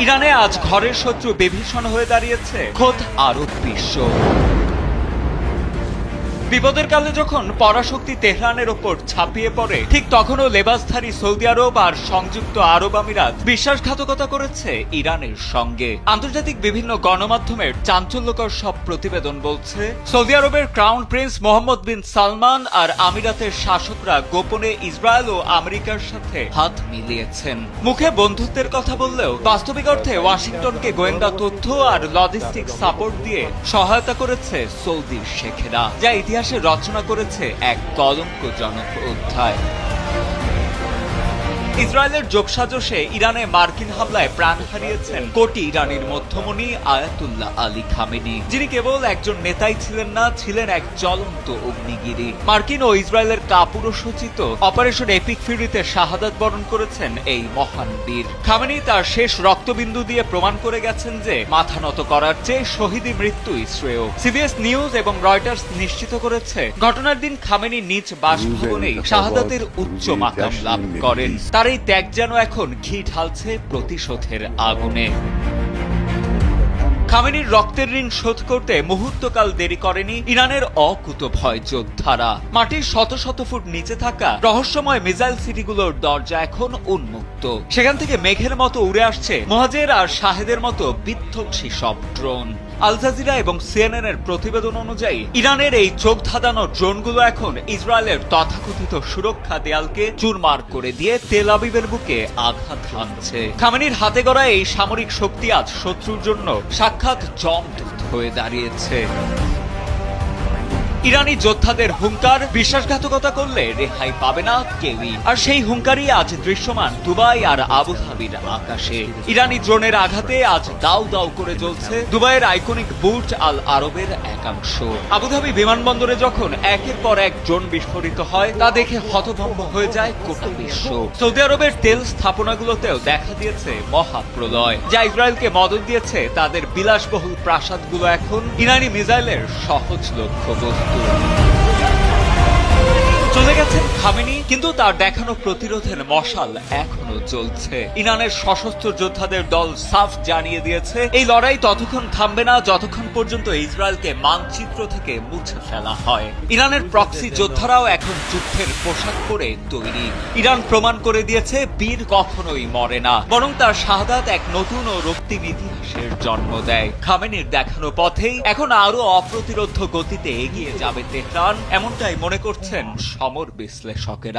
ইরানে আজ ঘরের শত্রু বিভীষণ হয়ে দাঁড়িয়েছে খোদ আরব বিশ্ব। বিপদের কালে যখন পরাশক্তি তেহরানের ওপর ছাপিয়ে পড়ে, ঠিক তখনও লেবাসধারী সৌদি আরব আর সংযুক্ত আরব আমিরাত বিশ্বাসঘাতকতা করেছে ইরানের সঙ্গে। আন্তর্জাতিক বিভিন্ন গণমাধ্যমের চাঞ্চল্যকর সব প্রতিবেদন বলছে, সৌদি আরবের ক্রাউন প্রিন্স মোহাম্মদ বিন সালমান আর আমিরাতের শাসকরা গোপনে ইসরায়েল ও আমেরিকার সাথে হাত মিলিয়েছেন। মুখে বন্ধুত্বের কথা বললেও বাস্তবিক অর্থে ওয়াশিংটনকে গোয়েন্দা তথ্য আর লজিস্টিক সাপোর্ট দিয়ে সহায়তা করেছে সৌদির শেখেরা, যা ইতিহাসে রচনা করেছে এক কলঙ্কজনক অধ্যায়। ইসরায়েলের যোগসাজশে ইরানে মার্কিন হামলায় প্রাণ হারিয়েছেন কোটি ইরানির মধ্যমণি আয়াতুল্লাহ আলী খামেনি, যিনি কেবল একজন নেতাই ছিলেন না, ছিলেন এক জ্বলন্ত অগ্নিগিরি। মার্কিন ও ইসরায়েলের কাপুরুষোচিত অপারেশন এপিক ফিউরিতে শাহাদাত বরণ করেছেন এই মহান বীর। খামেনি তার শেষ রক্তবিন্দু দিয়ে প্রমাণ করে গেছেন যে মাথা নত করার চেয়ে শহীদী মৃত্যুই শ্রেয়। সিবিএস নিউজ এবং রয়টার্স নিশ্চিত করেছে, ঘটনার দিন খামেনি নিজ বাসভবনেই শাহাদাতের উচ্চ মাকাম লাভ করেন। তার এই ত্যাগ যেন এখন ঘি ঢালছে প্রতিশোধের আগুনে। খামেনির রক্তের ঋণ শোধ করতে মুহূর্তকাল দেরি করেনি ইরানের অকুতভয় যোদ্ধারা। মাটির শত শত ফুট নিচে থাকা রহস্যময় মিসাইল সিটিগুলোর দরজা এখন উন্মুক্ত। সেখান থেকে মেঘের মতো উড়ে আসছে মোহাজের আর শাহেদের মতো বিধ্বংসী সব ড্রোন। আল জাজিরা এবং সিএনএন এর প্রতিবেদন অনুযায়ী ইরানের এই চোখ ধাঁধানো ড্রোনগুলো এখন ইসরায়েলের তথাকথিত সুরক্ষা দেয়ালকে চুরমার করে দিয়ে তেল আবিবের বুকে আঘাত হানছে। খামেনির হাতে গড়া এই সামরিক শক্তি আজ শত্রুর জন্য সাক্ষাৎ যমদূত হয়ে দাঁড়িয়েছে। ইরানি যোদ্ধাদের হুঙ্কার, বিশ্বাসঘাতকতা করলে রেহাই পাবে না কেউই। আর সেই হুঙ্কারই আজ দৃশ্যমান দুবাই আর আবুধাবির আকাশে। ইরানি ড্রোনের আঘাতে আজ দাউ দাউ করে জ্বলছে দুবাইয়ের আইকনিক বুর্জ আল আরবের একাংশ। আবুধাবি বিমানবন্দরে যখন একের পর এক ড্রোন বিস্ফোরিত হয়, তা দেখে হতভম্ব হয়ে যায় গোটা বিশ্ব। সৌদি আরবের তেল স্থাপনাগুলোতেও দেখা দিয়েছে মহাপ্রলয়, যা ইসরায়েলকে মদত দিয়েছে তাদের বিলাসবহুল প্রাসাদগুলো এখন ইরানি মিসাইলের সহজ লক্ষ্যবস্তু। চলে গেছেন খামেনি, কিন্তু তার দেখানো প্রতিরোধের মশাল এখনো চলছে। ইরানের সশস্ত্র যোদ্ধাদের দল সাফ জানিয়ে দিয়েছে, এই লড়াই ততক্ষণ থামবে না যতক্ষণ পর্যন্ত ইসরায়েলকে মানচিত্র থেকে মুছে ফেলা হয়। ইরানের প্রক্সি যোদ্ধারাও এখন যুদ্ধের পোশাক পরে তৈরি। ইরান প্রমাণ করে দিয়েছে, বীর কখনোই মরে না, বরং তার শাহাদাত এক নতুন ও রক্তিম ইতিহাসের জন্ম দেয়। খামেনির দেখানো পথেই এখন আরো অপ্রতিরোধ্য গতিতে এগিয়ে যাবে তেহরান, এমনটাই মনে করছেন সমর বিশ্লেষকেরা।